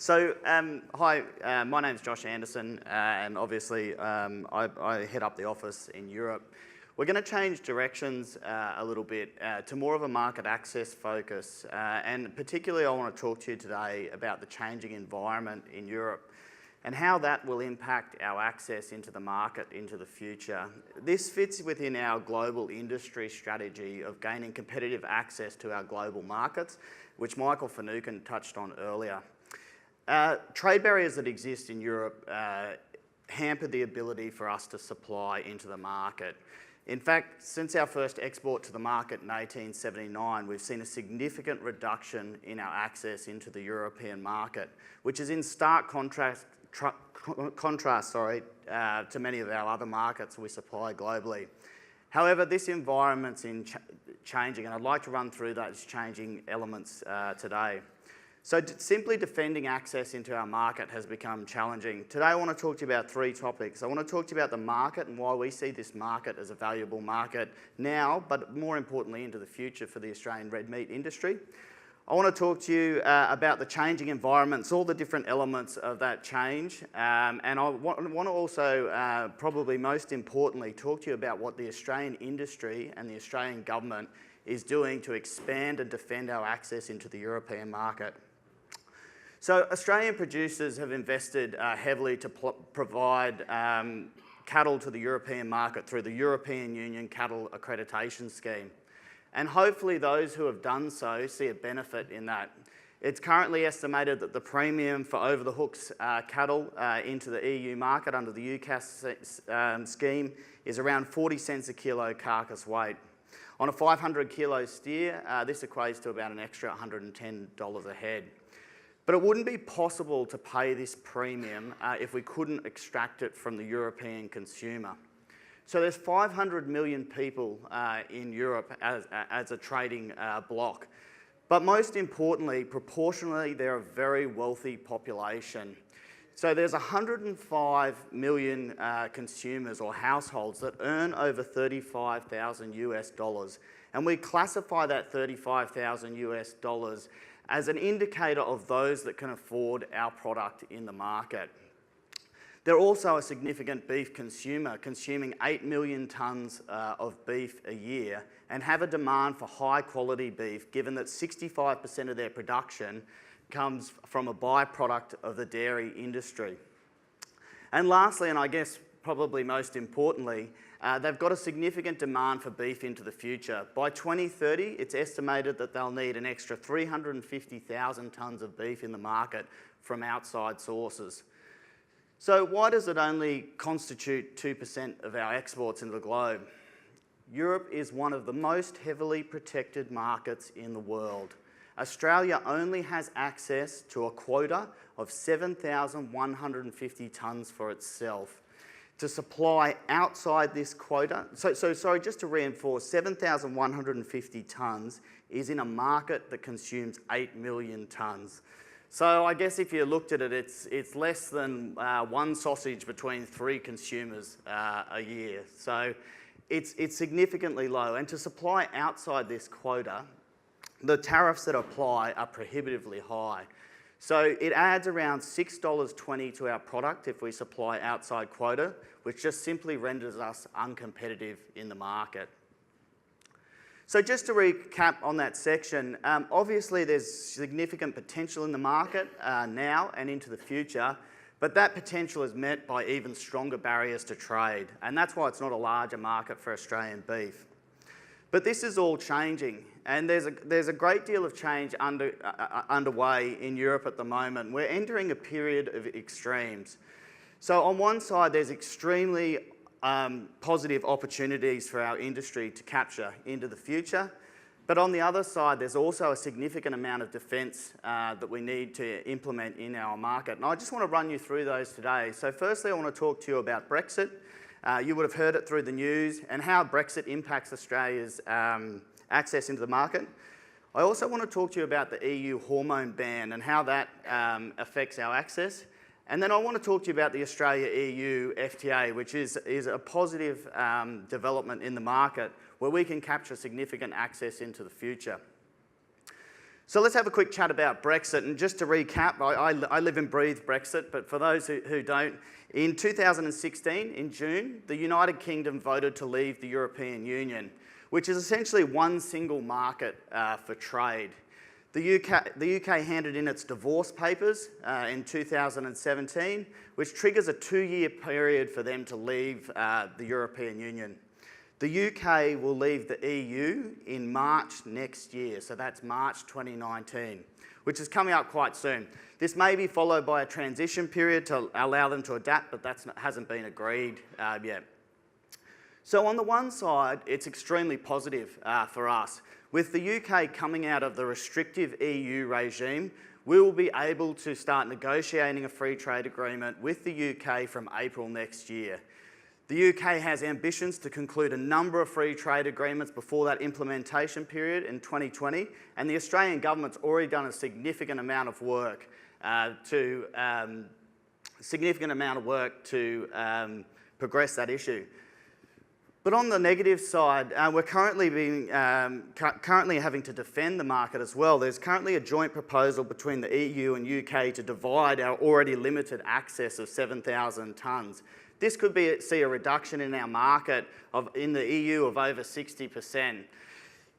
Hi, my name's Josh Anderson, and obviously I head up the office in Europe. We're going to change directions a little bit to more of a market access focus, and particularly I want to talk to you today about the changing environment in Europe and how that will impact our access into the market into the future. This fits within our global industry strategy of gaining competitive access to our global markets, which Michael Finucane touched on earlier. Trade barriers that exist in Europe hamper the ability for us to supply into the market. In fact, since our first export to the market in 1879, we've seen a significant reduction in our access into the European market, which is in stark contrast to many of our other markets we supply globally. However, this environment's changing, and I'd like to run through those changing elements today. So simply defending access into our market has become challenging. Today I want to talk to you about three topics. I want to talk to you about the market and why we see this market as a valuable market now, but more importantly into the future for the Australian red meat industry. I want to talk to you about the changing environments, all the different elements of that change, and I want to also, probably most importantly, talk to you about what the Australian industry and the Australian government is doing to expand and defend our access into the European market. So Australian producers have invested heavily to provide cattle to the European market through the European Union Cattle Accreditation Scheme. And hopefully those who have done so see a benefit in that. It's currently estimated that the premium for over-the-hooks cattle into the EU market under the UCAS scheme is around 40 cents a kilo carcass weight. On a 500 kilo steer, this equates to about an extra $110 a head. But it wouldn't be possible to pay this premium if we couldn't extract it from the European consumer. So there's 500 million people in Europe as a trading bloc. But most importantly, proportionally, they're a very wealthy population. So there's 105 million consumers or households that earn over 35,000 US dollars. And we classify that 35,000 US dollars as an indicator of those that can afford our product in the market. They're also a significant beef consumer, consuming 8 million tonnes of beef a year, and have a demand for high quality beef, given that 65% of their production comes from a byproduct of the dairy industry. And lastly, and I guess probably most importantly, they've got a significant demand for beef into the future. By 2030, it's estimated that they'll need an extra 350,000 tonnes of beef in the market from outside sources. So why does it only constitute 2% of our exports into the globe? Europe is one of the most heavily protected markets in the world. Australia only has access to a quota of 7,150 tonnes for itself. To supply outside this quota, sorry, just to reinforce, 7,150 tonnes is in a market that consumes 8 million tonnes. So I guess if you looked at it, it's less than one sausage between three consumers a year. So it's significantly low. And to supply outside this quota, the tariffs that apply are prohibitively high. So it adds around $6.20 to our product if we supply outside quota, which just simply renders us uncompetitive in the market. So just to recap on that section, obviously there's significant potential in the market now and into the future, but that potential is met by even stronger barriers to trade, and that's why it's not a larger market for Australian beef. But this is all changing, and there's a great deal of change underway in Europe at the moment. We're entering a period of extremes. So on one side, there's extremely positive opportunities for our industry to capture into the future. But on the other side, there's also a significant amount of defence that we need to implement in our market. And I just want to run you through those today. So firstly, I want to talk to you about Brexit. You would have heard it through the news and how Brexit impacts Australia's access into the market. I also want to talk to you about the EU hormone ban and how that affects our access. And then I want to talk to you about the Australia-EU FTA, which is a positive development in the market where we can capture significant access into the future. So let's have a quick chat about Brexit. And just to recap, I live and breathe Brexit, but for those who don't, in 2016, in June, the United Kingdom voted to leave the European Union, which is essentially one single market for trade. The UK handed in its divorce papers in 2017, which triggers a 2-year period for them to leave the European Union. The UK will leave the EU in March next year, so that's March 2019, which is coming up quite soon. This may be followed by a transition period to allow them to adapt, but that hasn't been agreed yet. So on the one side, it's extremely positive for us. With the UK coming out of the restrictive EU regime, we will be able to start negotiating a free trade agreement with the UK from April next year. The UK has ambitions to conclude a number of free trade agreements before that implementation period in 2020, and the Australian government's already done a significant amount of work to progress that issue. But on the negative side, we're currently having to defend the market as well. There's currently a joint proposal between the EU and UK to divide our already limited access of 7,000 tonnes. This could see a reduction in our market in the EU of over 60%.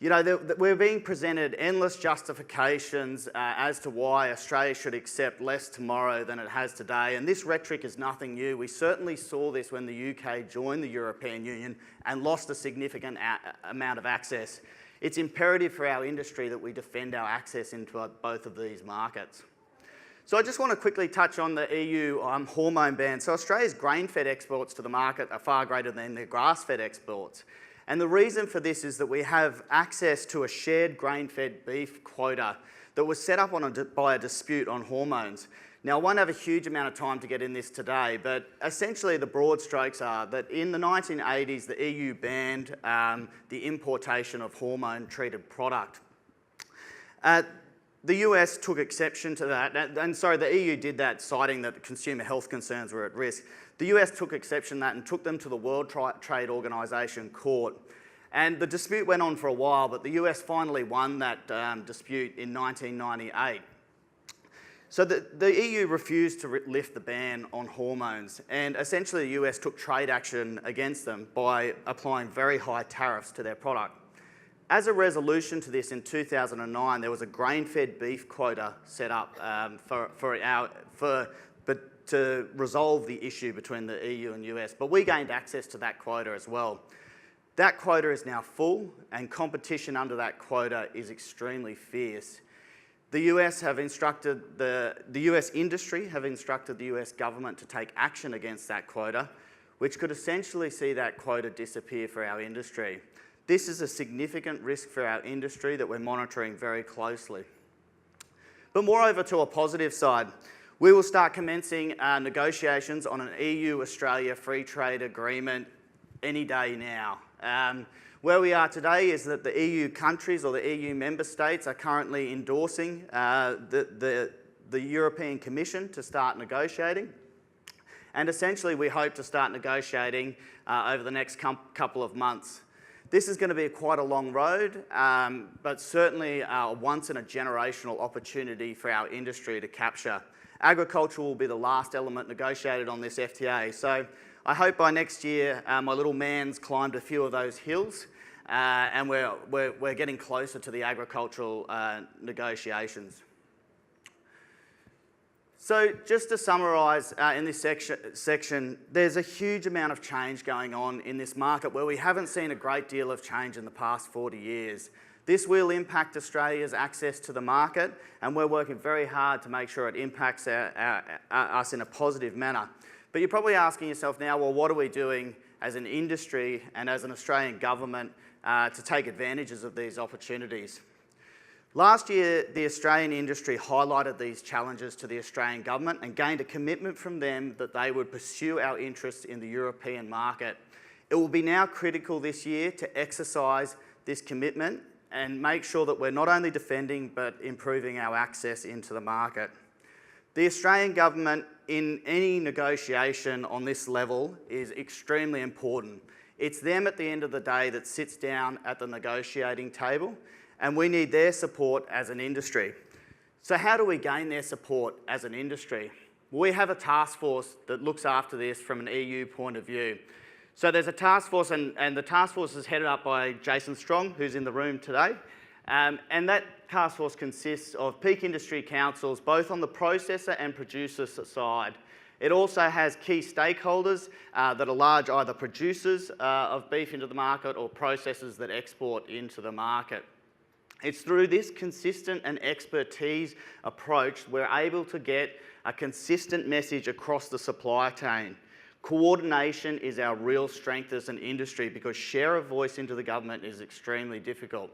You know, we're being presented endless justifications as to why Australia should accept less tomorrow than it has today, and this rhetoric is nothing new. We certainly saw this when the UK joined the European Union and lost a significant amount of access. It's imperative for our industry that we defend our access into both of these markets. So I just want to quickly touch on the EU hormone ban. So Australia's grain-fed exports to the market are far greater than their grass-fed exports. And the reason for this is that we have access to a shared grain-fed beef quota that was set up by a dispute on hormones. Now, I won't have a huge amount of time to get in this today, but essentially the broad strokes are that in the 1980s, the EU banned the importation of hormone-treated product. The US took exception to that, and sorry, the EU did that citing that consumer health concerns were at risk. The US took exception to that and took them to the World Trade Organization court. And the dispute went on for a while, but the US finally won that dispute in 1998. So the EU refused to lift the ban on hormones, and essentially the US took trade action against them by applying very high tariffs to their product. As a resolution to this in 2009, there was a grain-fed beef quota set up to resolve the issue between the EU and US, but we gained access to that quota as well. That quota is now full, and competition under that quota is extremely fierce. The US industry have instructed the US government to take action against that quota, which could essentially see that quota disappear for our industry. This is a significant risk for our industry that we're monitoring very closely. But moreover, to a positive side, we will start commencing negotiations on an EU-Australia free trade agreement any day now. Where we are today is that the EU countries or the EU member states are currently endorsing the European Commission to start negotiating. And essentially, we hope to start negotiating over the next couple of months. This is going to be quite a long road, but certainly a once-in-a-generational opportunity for our industry to capture. Agriculture will be the last element negotiated on this FTA. So I hope by next year my little man's climbed a few of those hills and we're getting closer to the agricultural negotiations. So just to summarise in this section, there's a huge amount of change going on in this market where we haven't seen a great deal of change in the past 40 years. This will impact Australia's access to the market, and we're working very hard to make sure it impacts us in a positive manner. But you're probably asking yourself now, well, what are we doing as an industry and as an Australian government to take advantages of these opportunities? Last year, the Australian industry highlighted these challenges to the Australian government and gained a commitment from them that they would pursue our interests in the European market. It will be now critical this year to exercise this commitment and make sure that we're not only defending but improving our access into the market. The Australian government in any negotiation on this level is extremely important. It's them at the end of the day that sits down at the negotiating table, and we need their support as an industry. So how do we gain their support as an industry? We have a task force that looks after this from an EU point of view. So there's a task force, and the task force is headed up by Jason Strong, who's in the room today. And that task force consists of peak industry councils, both on the processor and producer side. It also has key stakeholders that are large either producers of beef into the market or processors that export into the market. It's through this consistent and expertise approach we're able to get a consistent message across the supply chain. Coordination is our real strength as an industry because share of voice into the government is extremely difficult.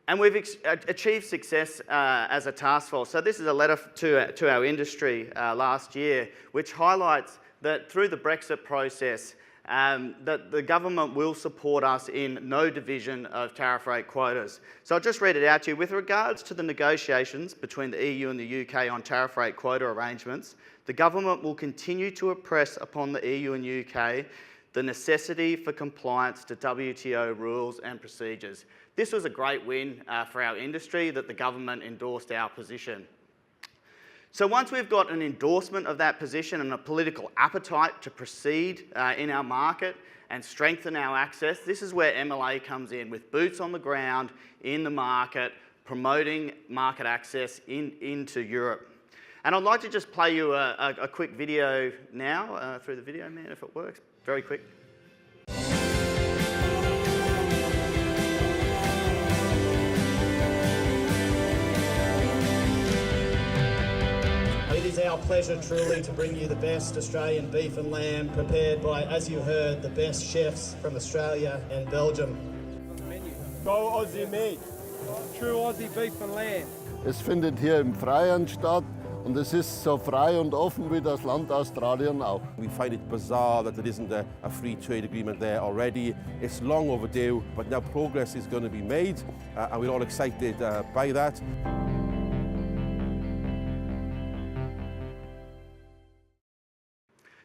And we've achieved success as a task force. So this is a letter to our industry last year, which highlights that through the Brexit process, that the government will support us in no division of tariff rate quotas. So I'll just read it out to you. With regards to the negotiations between the EU and the UK on tariff rate quota arrangements, the government will continue to impress upon the EU and UK the necessity for compliance to WTO rules and procedures. This was a great win for our industry that the government endorsed our position. So once we've got an endorsement of that position and a political appetite to proceed in our market and strengthen our access, this is where MLA comes in, with boots on the ground in the market, promoting market access into Europe. And I'd like to just play you a quick video now, through the video, man, if it works, very quick. It is our pleasure truly to bring you the best Australian beef and lamb prepared by, as you heard, the best chefs from Australia and Belgium. Go Aussie meat, true Aussie beef and lamb. Es findet hier im Freien statt und es ist so frei und offen wie das Land Australien auch. We find it bizarre that there isn't a free trade agreement there already. It's long overdue, but now progress is going to be made and we're all excited by that.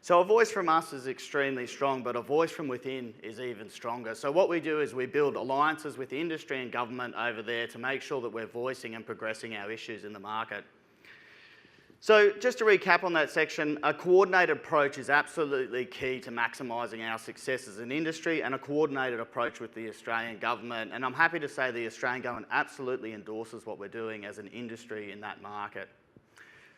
So a voice from us is extremely strong, but a voice from within is even stronger. So what we do is we build alliances with industry and government over there to make sure that we're voicing and progressing our issues in the market. So just to recap on that section, a coordinated approach is absolutely key to maximising our success as an industry, and a coordinated approach with the Australian government. And I'm happy to say the Australian government absolutely endorses what we're doing as an industry in that market.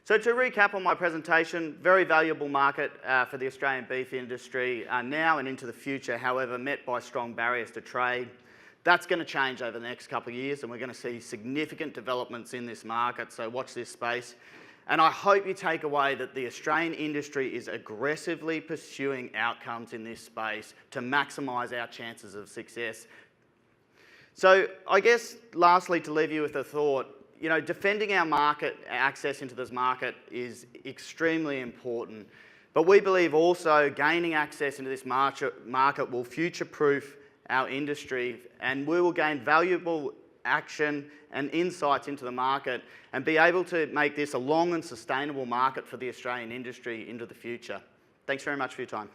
So to recap on my presentation, very valuable market for the Australian beef industry now and into the future, however, met by strong barriers to trade. That's going to change over the next couple of years, and we're going to see significant developments in this market, so watch this space. And I hope you take away that the Australian industry is aggressively pursuing outcomes in this space to maximise our chances of success. So I guess lastly, to leave you with a thought, you know, defending our market, access into this market is extremely important. But we believe also gaining access into this market will future-proof our industry, and we will gain valuable action and insights into the market and be able to make this a long and sustainable market for the Australian industry into the future. Thanks very much for your time.